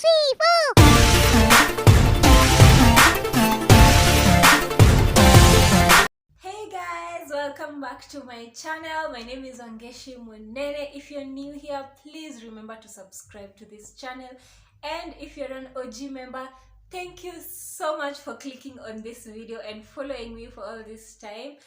3, 4. Hey guys, welcome back to my channel. My name is Wangeshi Munene. If you're new here, please remember to subscribe to this channel. And if you're an OG member, thank you so much for clicking on this video and following me for all this time.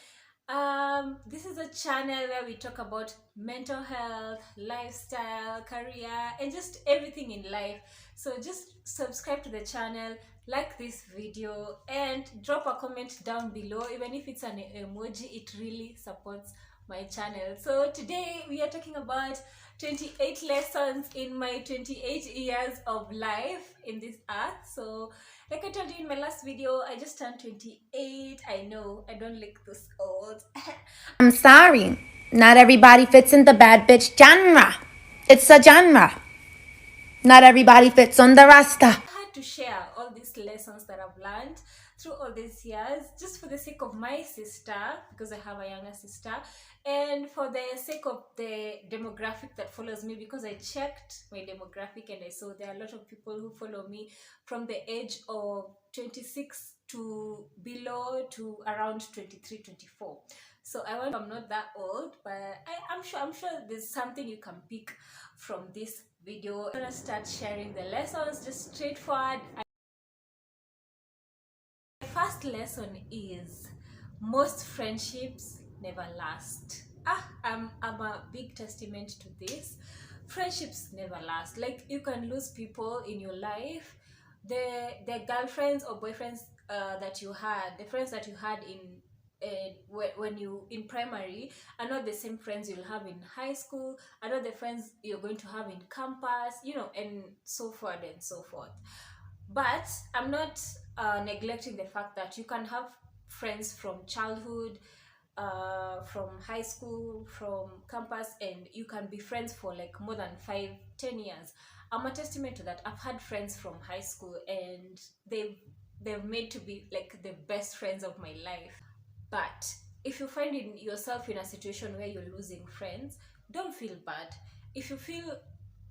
This is a channel where we talk about mental health, lifestyle, career, and just everything in life. So just subscribe to the channel, like this video, and drop a comment down below. Even if it's an emoji, it really supports my channel. So today we are talking about 28 lessons in my 28 years of life in this earth. So like I told you in my last video, I just turned 28. I know, I don't look this old. I'm sorry, not everybody fits in the bad bitch genre. It's a genre. Not everybody fits on the roster. I had to share all these lessons that I've learned through all these years, just for the sake of my sister, because I have a younger sister, and for the sake of the demographic that follows me, because I checked my demographic and I saw there are a lot of people who follow me from the age of 26 to below to around 23, 24. So I'm not that old, but I'm sure there's something you can pick from this video. I'm gonna start sharing the lessons, just straightforward. The first lesson is most friendships never last. I'm a big testament to this. Friendships never last. Like, you can lose people in your life. The girlfriends or boyfriends that you had, the friends that you had when you in primary are not the same friends you'll have in high school, are not the friends you're going to have in campus, and so forth and so forth. But I'm not neglecting the fact that you can have friends from childhood, from high school, from campus, and you can be friends for like more than 5-10 years. I'm a testament to that. I've had friends from high school and they've made to be like the best friends of my life. But if you find yourself in a situation where you're losing friends, don't feel bad. If you feel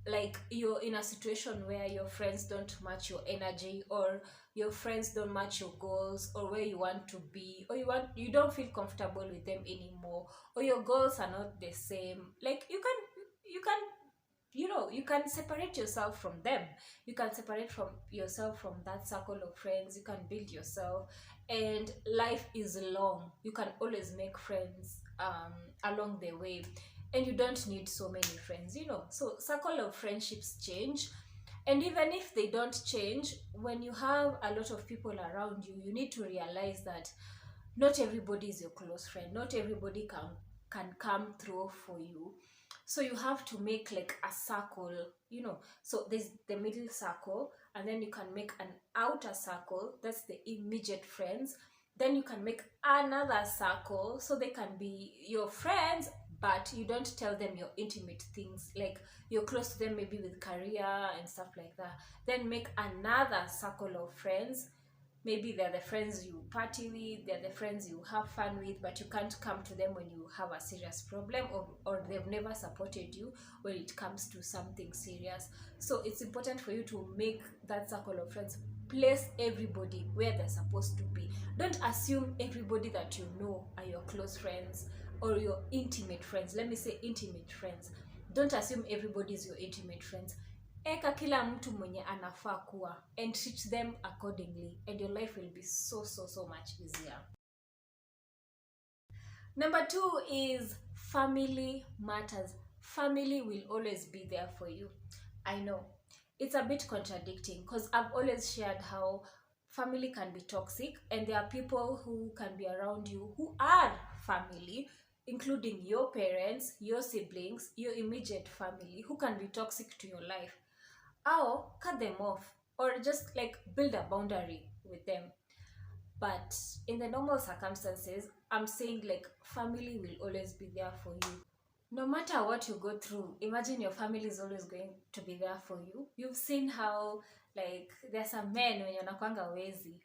like you're in a situation where your friends don't match your energy, or your friends don't match your goals, or where you want to be, or you don't feel comfortable with them anymore, or your goals are not the same, like you can separate yourself from them. You can separate from yourself from that circle of friends. You can build yourself, and life is long. You can always make friends along the way, and you don't need so many friends. So circle of friendships change, and even if they don't change, when you have a lot of people around you, you need to realize that not everybody is your close friend. Not everybody can come through for you. So you have to make like a circle. So there's the middle circle, and then you can make an outer circle, that's the immediate friends. Then you can make another circle, so they can be your friends, but you don't tell them your intimate things, like you're close to them maybe with career and stuff like that. Then make another circle of friends. Maybe they're the friends you party with, they're the friends you have fun with, but you can't come to them when you have a serious problem, or they've never supported you when it comes to something serious. So it's important for you to make that circle of friends. Place everybody where they're supposed to be. Don't assume everybody that you know are your close friends or your intimate friends. Let me say intimate friends. Don't assume everybody is your intimate friends. Eka kila mtu mwenye anafaa kuwa, and treat them accordingly, and your life will be so much easier. Number 2 is family matters. Family will always be there for you. I know it's a bit contradicting, because I've always shared how family can be toxic, and there are people who can be around you who are family, including your parents, your siblings, your immediate family, who can be toxic to your life. Or cut them off, or just like build a boundary with them. But in the normal circumstances, I'm saying like family will always be there for you. No matter what you go through, imagine your family is always going to be there for you. You've seen how like there's some men when you're nakwanga wezi.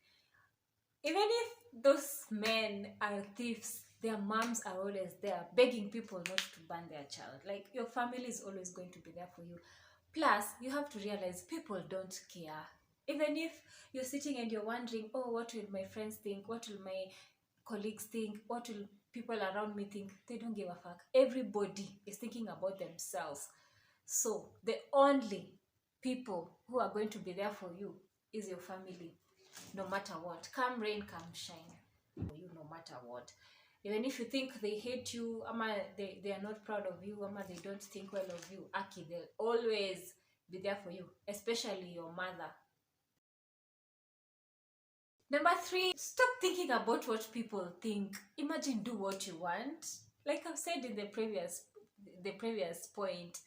Even if those men are thieves, their moms are always there begging people not to burn their child. Like, your family is always going to be there for you. Plus, you have to realize people don't care. Even if you're sitting and you're wondering, oh, what will my friends think? What will my colleagues think? What will people around me think? They don't give a fuck. Everybody is thinking about themselves. So, the only people who are going to be there for you is your family, no matter what. Come rain, come shine. For you, no matter what. Even if you think they hate you, ama they are not proud of you, ama they don't think well of you, Aki, they'll always be there for you, especially your mother. Number 3, stop thinking about what people think. Imagine, do what you want. Like I've said in the previous point,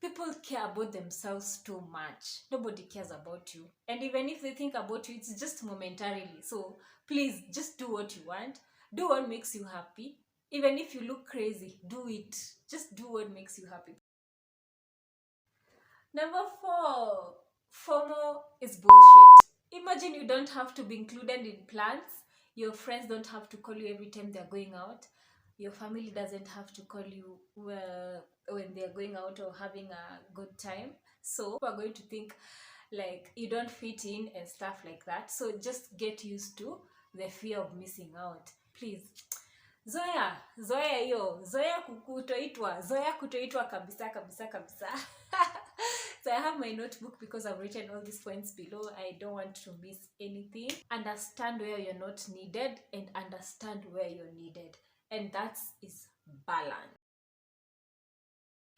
people care about themselves too much. Nobody cares about you. And even if they think about you, it's just momentarily. So please just do what you want. Do what makes you happy. Even if you look crazy, do it. Just do what makes you happy. Number 4, FOMO is bullshit. Imagine you don't have to be included in plans. Your friends don't have to call you every time they're going out. Your family doesn't have to call you when they're going out or having a good time. So people are going to think like you don't fit in and stuff like that. So just get used to the fear of missing out. Please. Zoea hiyo, zoea kutoitwa kabisa kabisa kabisa. So I have my notebook because I've written all these points below. I don't want to miss anything. Understand where you're not needed and understand where you're needed. And that is balance.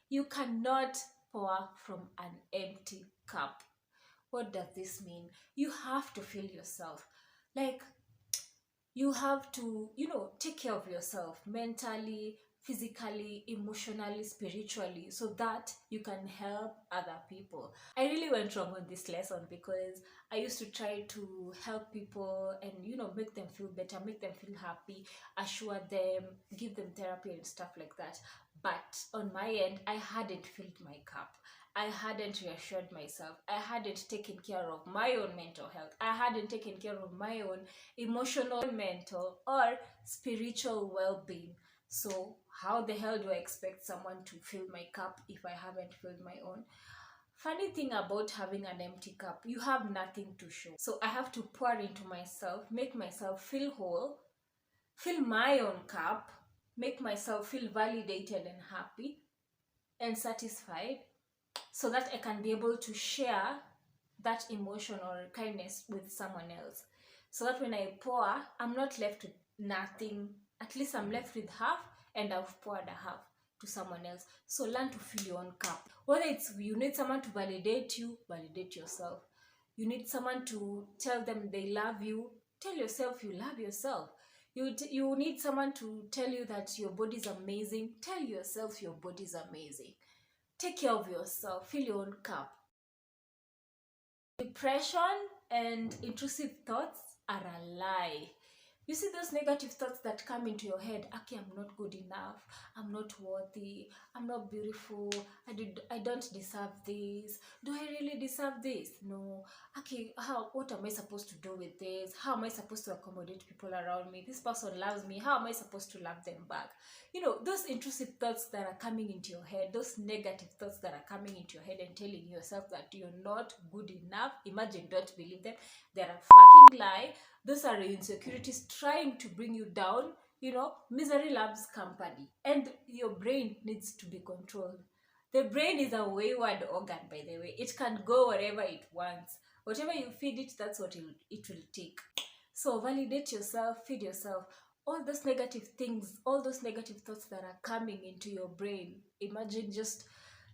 You cannot pour from an empty cup. What does this mean? You have to fill yourself. Like, you have to, take care of yourself mentally, physically, emotionally, spiritually, so that you can help other people. I really went wrong on this lesson because I used to try to help people and, make them feel better, make them feel happy, assure them, give them therapy and stuff like that. But on my end, I hadn't filled my cup. I hadn't reassured myself. I hadn't taken care of my own mental health. I hadn't taken care of my own emotional, mental, or spiritual well-being. So how the hell do I expect someone to fill my cup if I haven't filled my own? Funny thing about having an empty cup, you have nothing to show. So I have to pour into myself, make myself feel whole, fill my own cup, make myself feel validated and happy and satisfied, so that I can be able to share that emotion or kindness with someone else. So that when I pour, I'm not left with nothing. At least I'm left with half and I've poured a half to someone else. So learn to fill your own cup. Whether it's you need someone to validate you, validate yourself. You need someone to tell them they love you, tell yourself you love yourself. You need someone to tell you that your body is amazing, tell yourself your body is amazing. Take care of yourself, fill your own cup. Depression and intrusive thoughts are a lie. You see those negative thoughts that come into your head, okay, I'm not good enough, I'm not worthy, I'm not beautiful, I don't deserve this. Do I really deserve this? No. Okay, what am I supposed to do with this? How am I supposed to accommodate people around me? This person loves me, how am I supposed to love them back? Those intrusive thoughts that are coming into your head, those negative thoughts that are coming into your head and telling yourself that you're not good enough. Imagine, don't believe them. They're a fucking lie. Those are insecurities trying to bring you down. Misery loves company, and your brain needs to be controlled. The brain is a wayward organ, by the way. It can go wherever it wants. Whatever you feed it, that's what it will take. So validate yourself, feed yourself. All those negative things, all those negative thoughts that are coming into your brain, imagine, just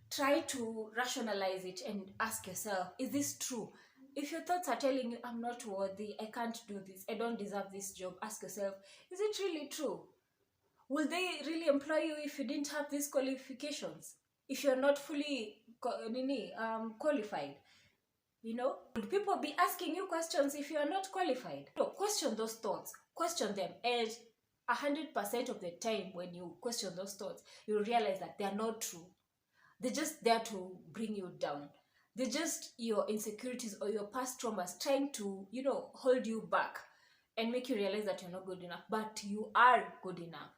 try to rationalize it and ask yourself, is this true? If your thoughts are telling you, I'm not worthy, I can't do this, I don't deserve this job, ask yourself, is it really true? Will they really employ you if you didn't have these qualifications? If you're not fully qualified? Would people be asking you questions if you are not qualified? No, question those thoughts, question them, and 100% of the time when you question those thoughts, you realize that they are not true. They're just there to bring you down. They're just your insecurities or your past traumas trying to, hold you back and make you realize that you're not good enough, but you are good enough.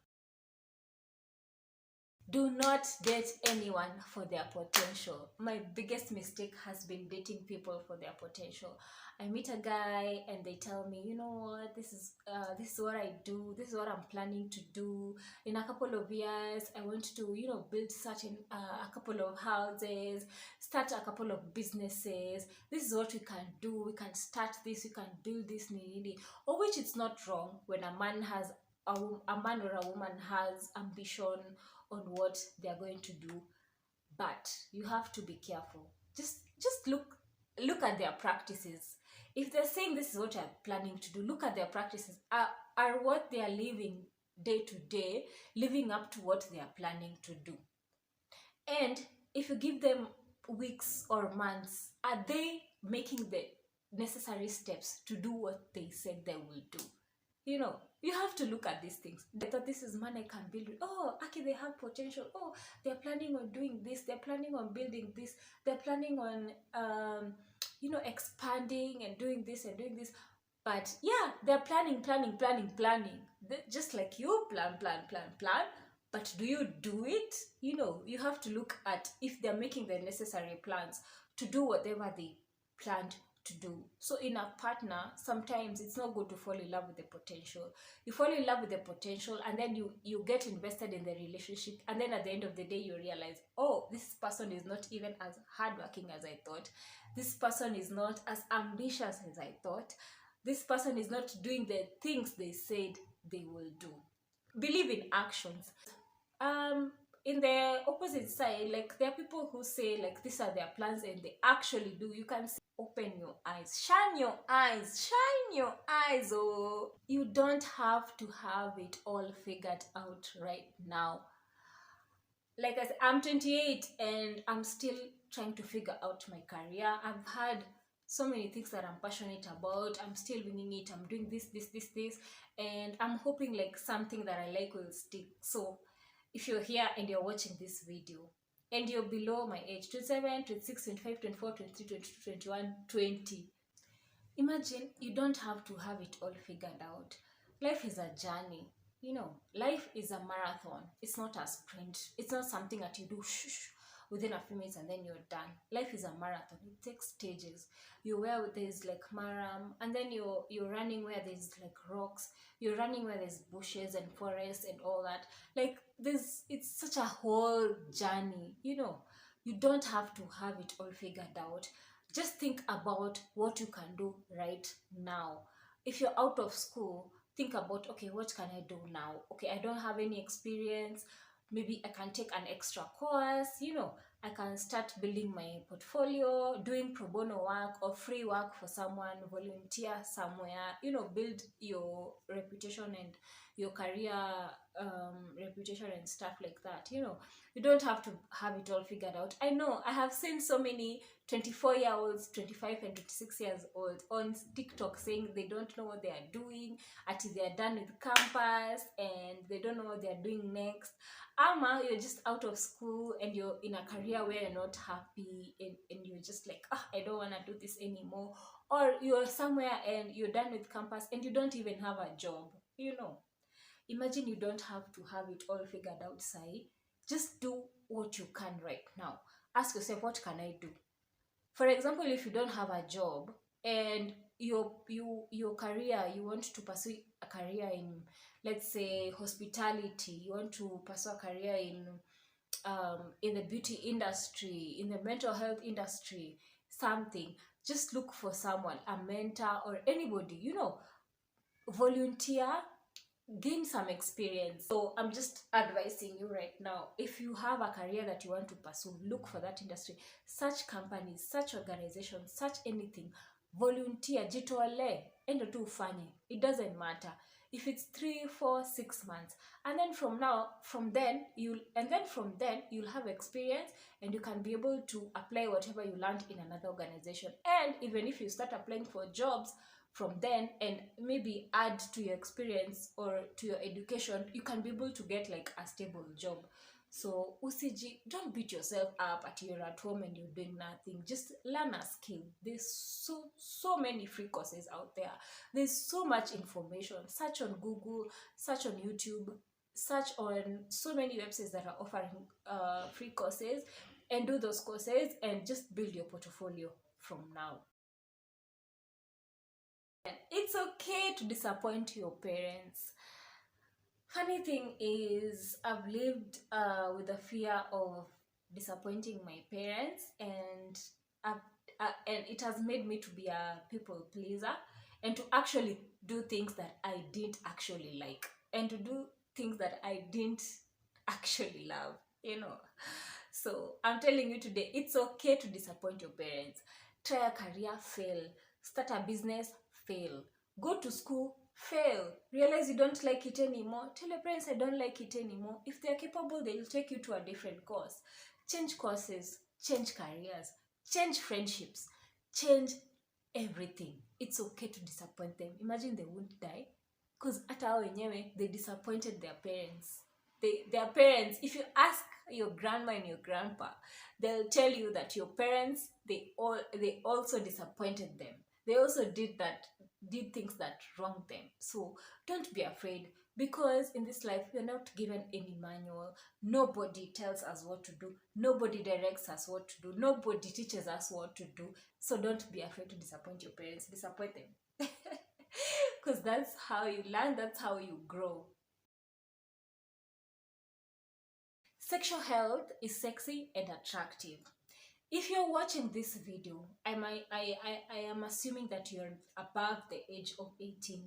Do not date anyone for their potential. My biggest mistake has been dating people for their potential. I meet a guy and they tell me, you know what, this is what I do. This is what I'm planning to do. In a couple of years, I want to, build certain a couple of houses, start a couple of businesses. This is what we can do. We can start this. We can build this. Or which it's not wrong when a man or a woman has ambition on what they are going to do, but you have to be careful. Just look at their practices. If they're saying this is what I'm planning to do, look at their practices. Are what they are living day to day living up to what they are planning to do? And if you give them weeks or months, are they making the necessary steps to do what they said they will do? You have to look at these things. They thought this is man I can build with. Oh, okay, they have potential. Oh, they're planning on doing this. They're planning on building this. They're planning on, expanding and doing this and doing this. But yeah, they're planning. Just like you plan. But do you do it? You have to look at if they're making the necessary plans to do whatever they planned to do. So in a partner, sometimes it's not good to fall in love with the potential. You fall in love with the potential and then you get invested in the relationship, and then at the end of the day you realize, oh, this person is not even as hardworking as I thought. This person is not as ambitious as I thought. This person is not doing the things they said they will do. Believe in actions. In the opposite side, like, there are people who say like these are their plans and they actually do. You can see, open your eyes, shine your eyes. Oh, you don't have to have it all figured out right now. Like I said, I'm 28 and I'm still trying to figure out my career. I've had so many things that I'm passionate about. I'm still winging it. I'm doing this, and I'm hoping like something that I like will stick. So if you're here and you're watching this video and you're below my age, 27, 26, 25, 24, 23, 22, 21, 20, imagine you don't have to have it all figured out. Life is a journey. Life is a marathon. It's not a sprint. It's not something that you do within a few minutes and then you're done. Life is a marathon. It takes stages. You're where there's like maram, and then you're running where there's like rocks. You're running where there's bushes and forests and all that. Like, it's such a whole journey. You don't have to have it all figured out. Just think about what you can do right now. If you're out of school, think about, okay, what can I do now? Okay, I don't have any experience. Maybe I can take an extra course. I can start building my portfolio, doing pro bono work or free work for someone, volunteer somewhere. Build your reputation and your career reputation and stuff like that. You don't have to have it all figured out. I know I have seen so many 24-year-olds, 25 and 26 years old on TikTok saying they don't know what they are doing until they are done with campus and they don't know what they are doing next. You're just out of school and you're in a career where you're not happy, and you're just like, I don't want to do this anymore. Or you're somewhere and you're done with campus and you don't even have a job. Imagine you don't have to have it all figured out, Sai. Just do what you can right now. Ask yourself, what can I do? For example, if you don't have a job and your career, you want to pursue a career in, let's say, hospitality, you want to pursue a career in the beauty industry, in the mental health industry, something, just look for someone, a mentor or anybody, volunteer, gain some experience. So I'm just advising you right now, if you have a career that you want to pursue, look for that industry, such companies, such organizations, such anything. Volunteer, jitole, endo tu ufanye. It doesn't matter if it's 3, 4, 6 months, and then from then you'll have experience and you can be able to apply whatever you learned in another organization. And even if you start applying for jobs from then and maybe add to your experience or to your education, you can be able to get like a stable job. So don't beat yourself up at you're at home and you're doing nothing. Just learn a skill. There's so many free courses out there. There's so much information. Search on Google, search on YouTube. search on so many websites that are offering free courses, and do those courses and just build your portfolio from now. It's okay to disappoint your parents. Funny thing is, I've lived with the fear of disappointing my parents, and and it has made me to be a people pleaser, and to actually do things that I didn't actually like, and to do things that I didn't actually love, you know. So I'm telling you today, it's okay to disappoint your parents. Try a career, fail. Start a business, fail. Go to school, fail. Realize you don't like it anymore. Tell your parents I don't like it anymore. If they're capable, they'll take you to a different course. Change courses, change careers, change friendships, change everything. It's okay to disappoint them. Imagine they won't die. Because hata hao wenyewe, they disappointed their parents. Their parents, if you ask your grandma and your grandpa, they'll tell you that your parents, they also disappointed them. They also did things that wronged them. So don't be afraid, because in this life we're not given any manual. Nobody tells us what to do, nobody directs us what to do, nobody teaches us what to do. So don't be afraid to disappoint your parents. Disappoint them. Because that's how you learn, that's how you grow. Sexual health is sexy and attractive. If you're watching this video, I am assuming that you're above the age of 18.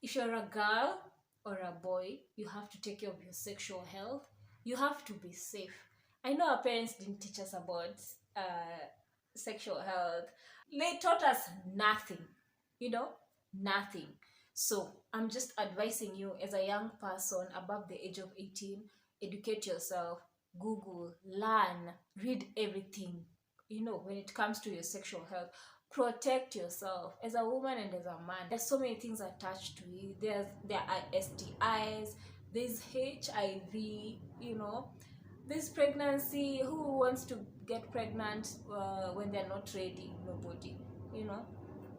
If you're a girl or a boy, you have to take care of your sexual health. You have to be safe. I know our parents didn't teach us about sexual health. They taught us nothing, nothing. So I'm just advising you, as a young person above the age of 18, educate yourself, Google, learn, read everything, when it comes to your sexual health. Protect yourself as a woman and as a man. There's so many things attached to it. There are STIs, there's HIV, this pregnancy. Who wants to get pregnant when they're not ready? Nobody.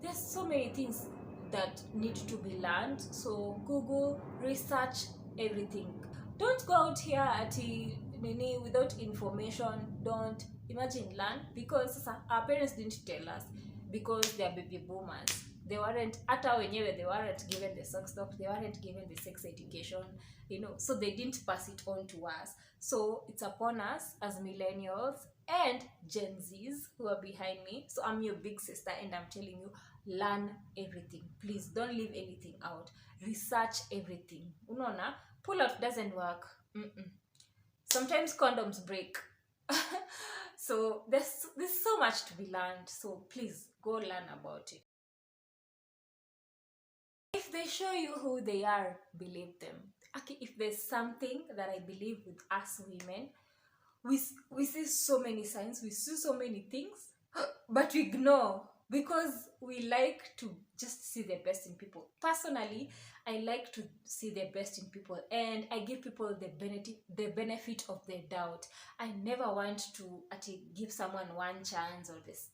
There's so many things that need to be learned. So Google, research everything. Don't go out here at nini without information. Don't imagine, learn, because our parents didn't tell us, because they are baby boomers. They weren't, hata wenyewe, they weren't given the sex talk, they weren't given the sex education, so they didn't pass it on to us. So it's upon us as millennials and Gen Zs who are behind me. So I'm your big sister, and I'm telling you, learn everything. Please don't leave anything out. Research everything. Unaona, pull out doesn't work. Sometimes condoms break. So there's so much to be learned. So please go learn about it. If they show you who they are, believe them. Okay, if there's something that I believe with us women, we see so many signs, we see so many things, but we ignore, because we like to just see the best in people. Personally, I like to see the best in people, and I give people the benefit of the doubt. I never want to give someone one chance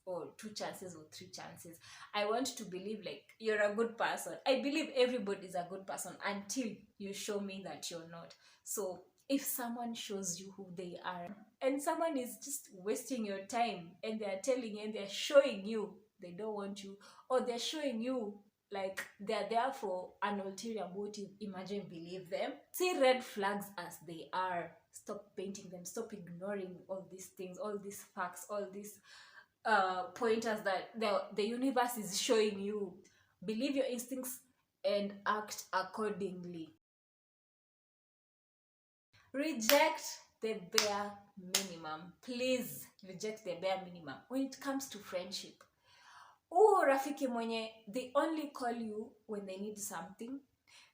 or two chances or three chances. I want to believe like you're a good person. I believe everybody is a good person until you show me that you're not. So if someone shows you who they are, and someone is just wasting your time, and they're telling you and they're showing you they don't want you, or they're showing you like they're there for an ulterior motive, imagine, believe them. See red flags as they are. Stop painting them. Stop ignoring all these things, all these facts, all these pointers that the universe is showing you. Believe your instincts and act accordingly. Reject the bare minimum. Please reject the bare minimum when it comes to friendship. Oh, rafiki mwenye, they only call you when they need something.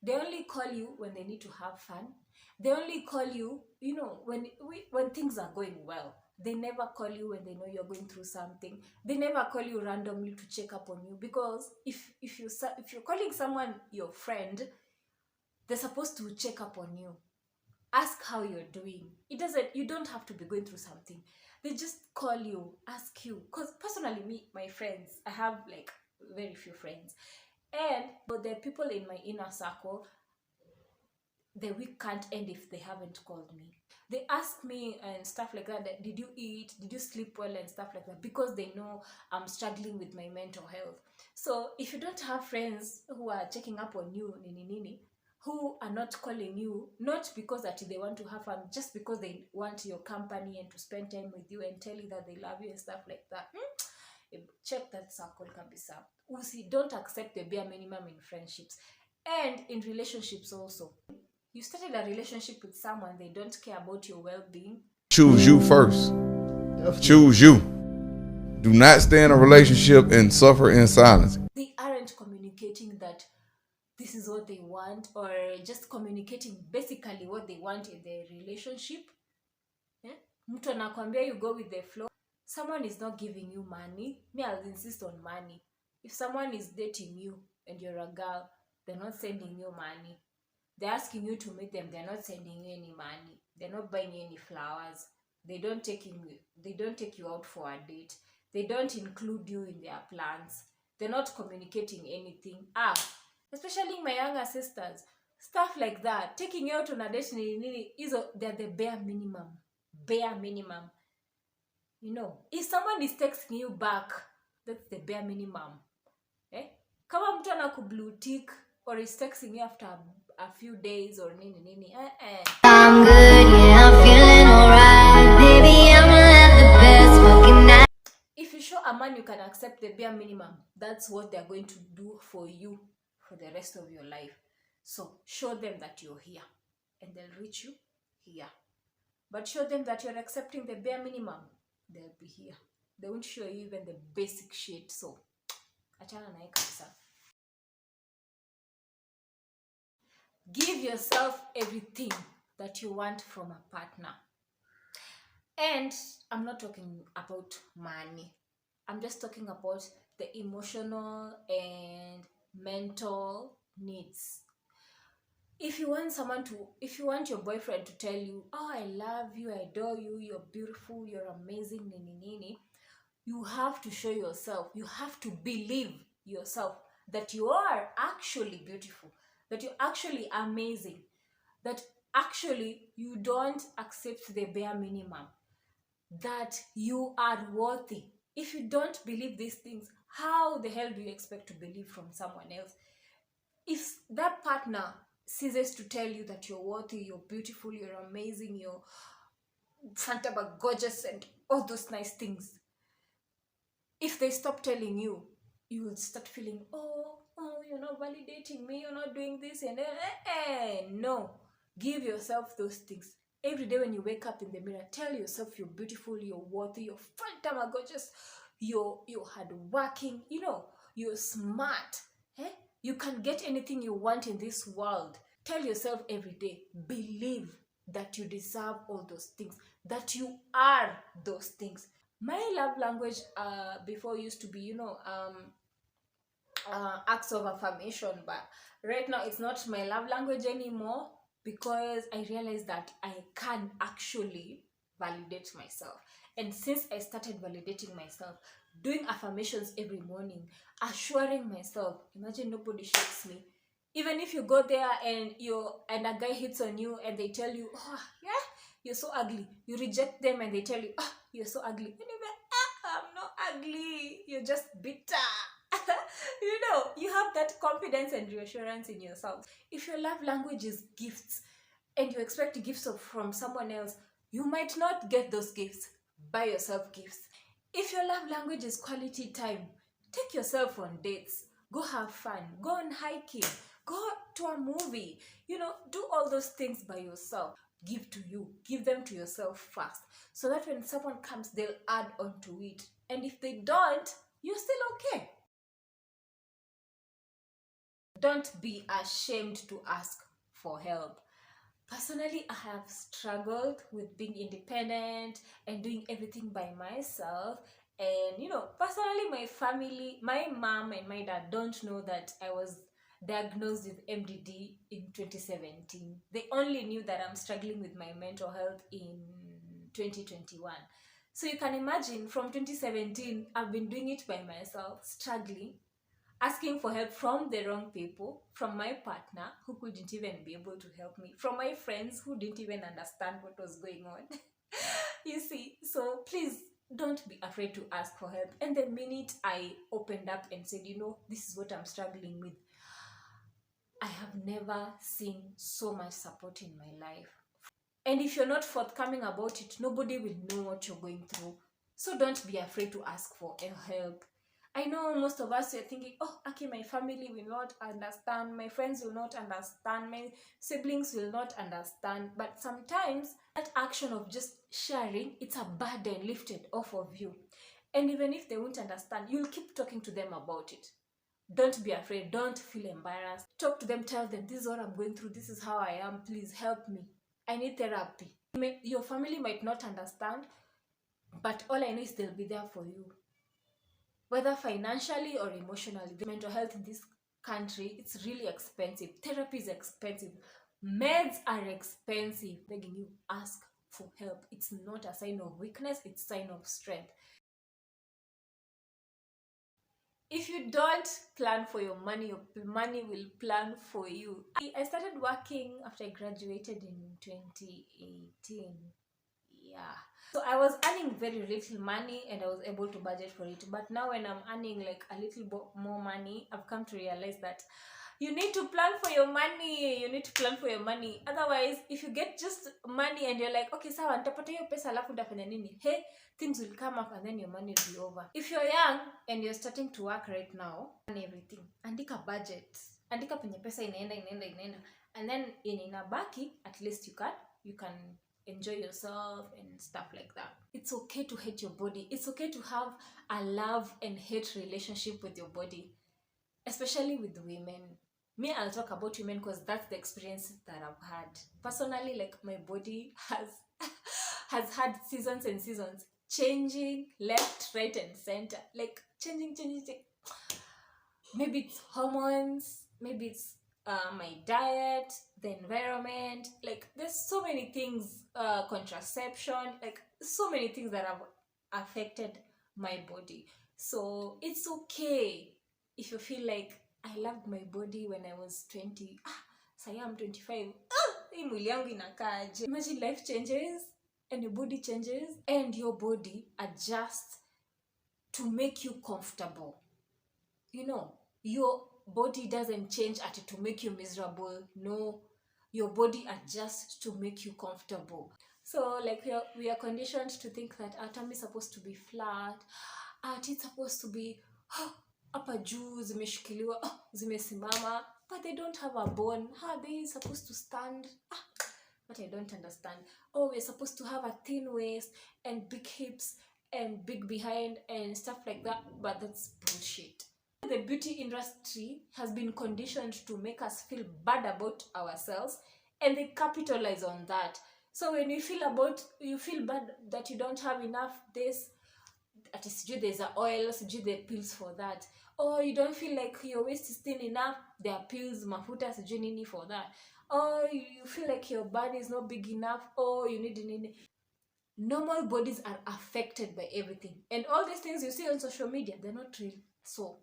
They only call you when they need to have fun. They only call you, when things are going well. They never call you when they know you're going through something. They never call you randomly to check up on you, because if you're calling someone your friend, they're supposed to check up on you. Ask how you're doing. You don't have to be going through something. They just call you, ask you. Because personally, my friends, I have like very few friends, and but the people in my inner circle, the week can't end if they haven't called me. They ask me and stuff like that, did you eat, did you sleep well and stuff like that, because they know I'm struggling with my mental health. So if you don't have friends who are checking up on you, who are not calling you, not because that they want to have fun, just because they want your company and to spend time with you and tell you that they love you and stuff like that, check that circle kabisa. Don't accept the bare minimum in friendships and in relationships also. You started a relationship with someone, they don't care about your well-being. Choose you first. Choose you. Do not stay in a relationship and suffer in silence. They aren't communicating that this is what they want, or just communicating basically what they want in their relationship. Mtu anakwambia you go with the flow. Someone is not giving you money. Me, I'll insist on money. If someone is dating you and you're a girl, they're not sending you money. They're asking you to meet them, they're not sending you any money. They're not buying you any flowers. They don't take you out for a date. They don't include you in their plans. They're not communicating anything. Especially my younger sisters, stuff like that, taking you out on a date, they're the bare minimum. If someone is texting you back, that's the bare minimum. Kama mtu anaku-blue tick or is texting you after a few days or nini. I'm good, yeah, I'm feeling alright. Baby, I'ma have the best fucking night. If you show a man you can accept the bare minimum, that's what they're going to do for you for the rest of your life. So show them that you're here and they'll reach you here. But show them that you're accepting the bare minimum, they'll be here. They won't show you even the basic shit. So achana naye kabisa. Give yourself everything that you want from a partner. And I'm not talking about money. I'm just talking about the emotional and mental needs. If you want your boyfriend to tell you, oh, I love you, I adore you, you're beautiful, you're amazing, you have to show yourself, you have to believe yourself that you are actually beautiful, that you're actually amazing, that actually you don't accept the bare minimum, that you are worthy. If you don't believe these things, how the hell do you expect to believe from someone else? If that partner ceases to tell you that you're worthy, you're beautiful, you're amazing, you're fantaba gorgeous and all those nice things, if they stop telling you, you will start feeling, oh, you're not validating me, you're not doing this, and no. Give yourself those things. Every day when you wake up in the mirror, tell yourself you're beautiful, you're worthy, you're fantama gorgeous, you're hardworking, you're smart. You can get anything you want in this world. Tell yourself every day, believe that you deserve all those things, that you are those things. My love language before used to be, acts of affirmation, but right now it's not my love language anymore, because I realized that I can actually validate myself. And since I started validating myself, doing affirmations every morning, assuring myself, imagine nobody shakes me. Even if you go there and a guy hits on you and they tell you, oh yeah, you're so ugly, you reject them and they tell you, oh, you're so ugly, I'm not ugly, you're just bitter. You have that confidence and reassurance in yourself. If your love language is gifts and you expect gifts from someone else, you might not get those gifts. Buy yourself gifts. If your love language is quality time, take yourself on dates, go have fun, go on hiking, go to a movie, do all those things by yourself. Give them to yourself first, so that when someone comes, they'll add on to it. And if they don't, you're still okay. Don't be ashamed to ask for help. Personally, I have struggled with being independent and doing everything by myself. And personally, my family, my mom and my dad don't know that I was diagnosed with MDD in 2017. They only knew that I'm struggling with my mental health in 2021. So you can imagine, from 2017, I've been doing it by myself, struggling. asking for help from the wrong people, from my partner who couldn't even be able to help me, from my friends who didn't even understand what was going on. You see, so please don't be afraid to ask for help. And the minute I opened up and said, this is what I'm struggling with, I have never seen so much support in my life. And if you're not forthcoming about it, nobody will know what you're going through. So don't be afraid to ask for help. I know most of us are thinking, okay, my family will not understand, my friends will not understand, my siblings will not understand. But sometimes that action of just sharing, it's a burden lifted off of you. And even if they won't understand, you'll keep talking to them about it. Don't be afraid. Don't feel embarrassed. Talk to them. Tell them, this is what I'm going through. This is how I am. Please help me. I need therapy. Your family might not understand, but all I know is they'll be there for you. Whether financially or emotionally. The mental health in this country, it's really expensive. Therapy is expensive. Meds are expensive. Begging you, ask for help. It's not a sign of weakness. It's a sign of strength. If you don't plan for your money will plan for you. I started working after I graduated in 2018. Yeah. So I was earning very little money and I was able to budget for it. But now when I'm earning like a little more money, I've come to realize that you need to plan for your money. You need to plan for your money. Otherwise, if you get just money and you're like, okay, sawa, nitapata hiyo pesa alafu nitafanya nini? Hey, things will come up and then your money will be over. If you're young and you're starting to work right now, and everything, andika budget. Andika penye pesa inaenda. And then in inabaki, at least you can enjoy yourself and stuff like that. It's okay to hate your body. It's okay to have a love and hate relationship with your body, especially with women. Me, I'll talk about women because that's the experience that I've had. Personally, like my body has had seasons and seasons, changing left, right, and center. Like changing. Maybe it's hormones, maybe it's my diet, the environment. Like there's so many things, contraception, like so many things that have affected my body. So it's okay if you feel like I loved my body when I was 20. So I am 25. Imagine life changes and your body changes and your body adjusts to make you comfortable. Your body doesn't change to make you miserable. No, your body adjusts to make you comfortable. So like we are conditioned to think that our tummy is supposed to be flat, it's supposed to be hapa juu zimeshikiliwa, zimesimama, but they don't have a bone. How are they supposed to stand? But I don't understand. We're supposed to have a thin waist and big hips and big behind and stuff like that, but that's bullshit. The beauty industry has been conditioned to make us feel bad about ourselves, and they capitalize on that. So when you feel bad that you don't have enough this, at least there's a oil, there are pills for that. Or you don't feel like your waist is thin enough, there are pills, mafuta nini for that. Or you feel like your body is not big enough, or you need nini. Normal bodies are affected by everything. And all these things you see on social media, they're not real. So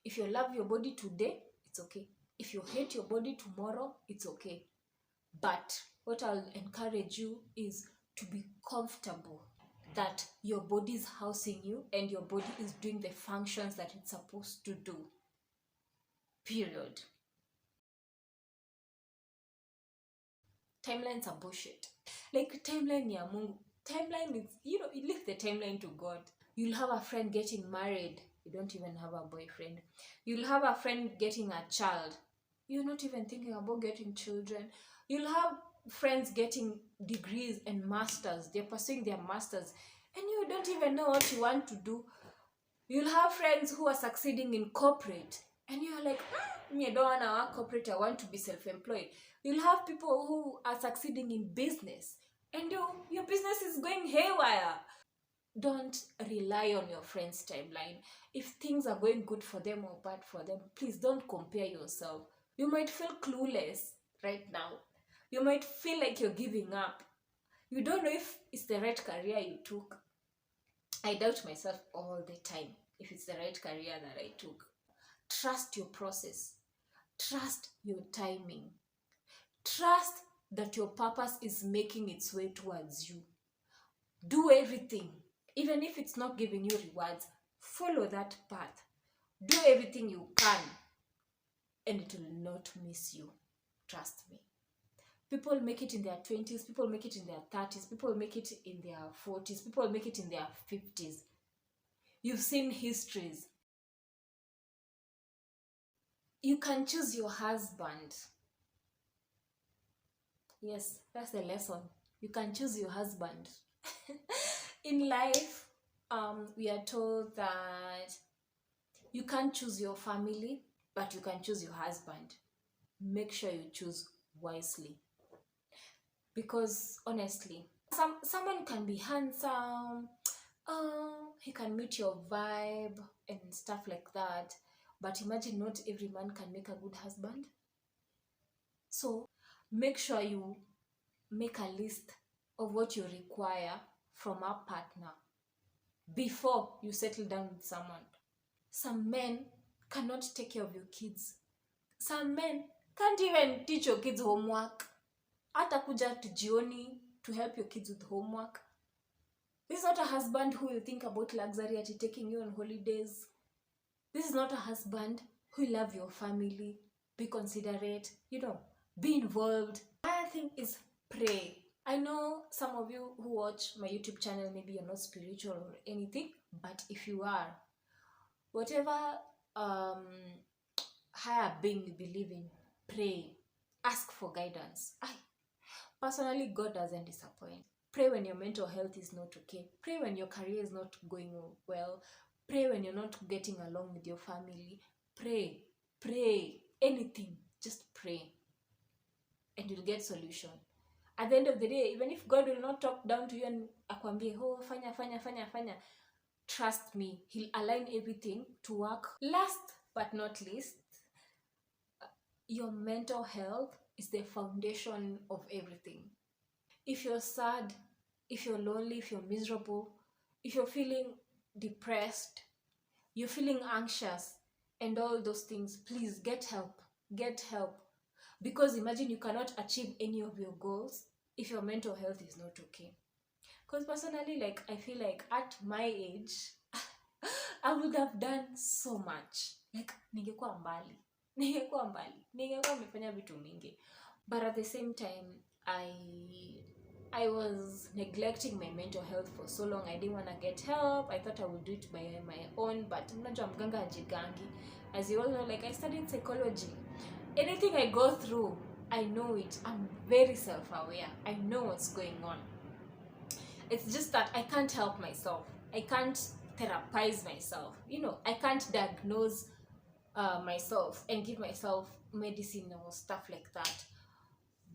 if you love your body today, it's okay. If you hate your body tomorrow, it's okay. But what I'll encourage you is to be comfortable that your body is housing you and your body is doing the functions that it's supposed to do. Period. Timelines are bullshit. Like timeline ya Mungu. Timeline is, you leave the timeline to God. You'll have a friend getting married. You don't even have a boyfriend. You'll have a friend getting a child. You're not even thinking about getting children. You'll have friends getting degrees and masters. They're pursuing their masters. And you don't even know what you want to do. You'll have friends who are succeeding in corporate. And you're like, me, I don't want to work corporate. I want to be self-employed. You'll have people who are succeeding in business. And your business is going haywire. Don't rely on your friend's timeline. If things are going good for them or bad for them, please don't compare yourself. You might feel clueless right now. You might feel like you're giving up. You don't know if it's the right career you took. I doubt myself all the time if it's the right career that I took. Trust your process. Trust your timing. Trust that your purpose is making its way towards you. Do everything, even if it's not giving you rewards. Follow that path. Do everything you can, and it will not miss you. Trust me. People make it in their 20s, people make it in their 30s, people make it in their 40s, people make it in their 50s. You've seen histories. You can choose your husband. Yes, that's the lesson. You can choose your husband. In life, we are told that you can't choose your family, but you can choose your husband. Make sure you choose wisely. Because honestly, someone can be handsome, he can meet your vibe and stuff like that. But imagine not every man can make a good husband. So make sure you make a list of what you require from a partner before you settle down with someone. Some men cannot take care of your kids. Some men can't even teach your kids homework. Hata kuja to jioni to help your kids with homework. This is not a husband who will think about luxury at taking you on holidays. This is not a husband who will love your family, be considerate, be involved. Another thing is pray. I know some of you who watch my YouTube channel, maybe you're not spiritual or anything, but if you are, whatever higher being you believe in, pray. Ask for guidance. Personally, God doesn't disappoint. Pray when your mental health is not okay. Pray when your career is not going well. Pray when you're not getting along with your family. Pray. Anything. Just pray. And you'll get solution. At the end of the day, even if God will not talk down to you and akwambie, oh, fanya, trust me, he'll align everything to work. Last but not least, your mental health is the foundation of everything. If you're sad, if you're lonely, if you're miserable, if you're feeling depressed, you're feeling anxious, and all those things, please get help. Get help. Because imagine you cannot achieve any of your goals if your mental health is not okay. Because personally, I feel like at my age, I would have done so much. Ningekuwa mbali. Ningekuwa nimefanya vitu mingi. But at the same time, I was neglecting my mental health for so long. I didn't want to get help. I thought I would do it by my own, but mnajua mganga hajigangi. As you all know, I studied psychology. Anything I go through, I know it. I'm very self-aware. I know what's going on. It's just that I can't help myself. I can't therapize myself. I can't diagnose myself and give myself medicine or stuff like that.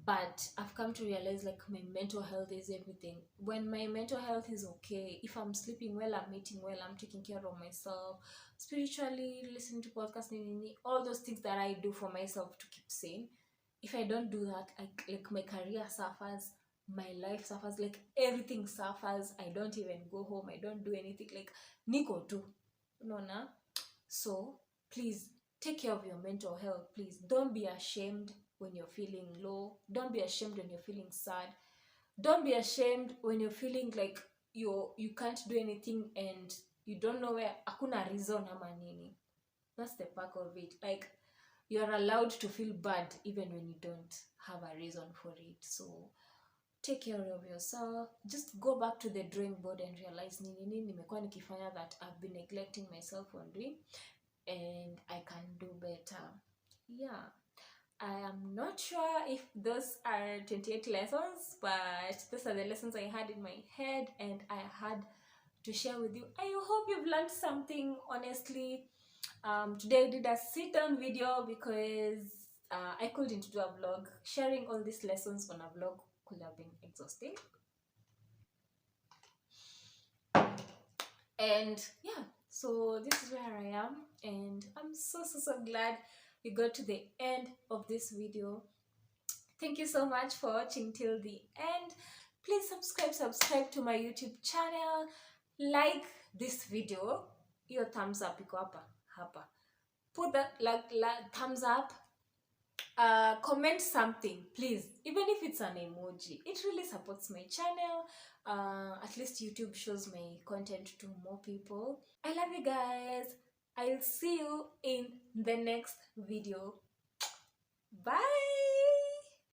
But I've come to realize my mental health is everything. When my mental health is okay, if I'm sleeping well, I'm eating well, I'm taking care of myself, spiritually, listening to podcasts, all those things that I do for myself to keep sane. If I don't do that, my career suffers, my life suffers, everything suffers. I don't even go home. I don't do anything. Niko tu. No, na. So please take care of your mental health. Please don't be ashamed when you're feeling low. Don't be ashamed when you're feeling sad. Don't be ashamed when you're feeling like you can't do anything and you don't know where. Hakuna reason ama nini. That's the part of it. You're allowed to feel bad even when you don't have a reason for it. So take care of yourself. Just go back to the drawing board and realize nini nimekuwa nikifanya that I've been neglecting myself on doing, and I can do better. Yeah, I am not sure if those are 28 lessons, but those are the lessons I had in my head and I had to share with you. I hope you've learned something, honestly. Today I did a sit down video because I couldn't do a vlog. Sharing all these lessons on a vlog could have been exhausting. And yeah, so this is where I am, and I'm so glad you got to the end of this video. Thank you so much for watching till the end. Please subscribe to my YouTube channel. Like this video. Your thumbs up iko hapa. put the thumbs up, comment something, please, even if it's an emoji. It really supports my channel. At least YouTube shows my content to more people. I love you guys. I'll see you in the next video. Bye.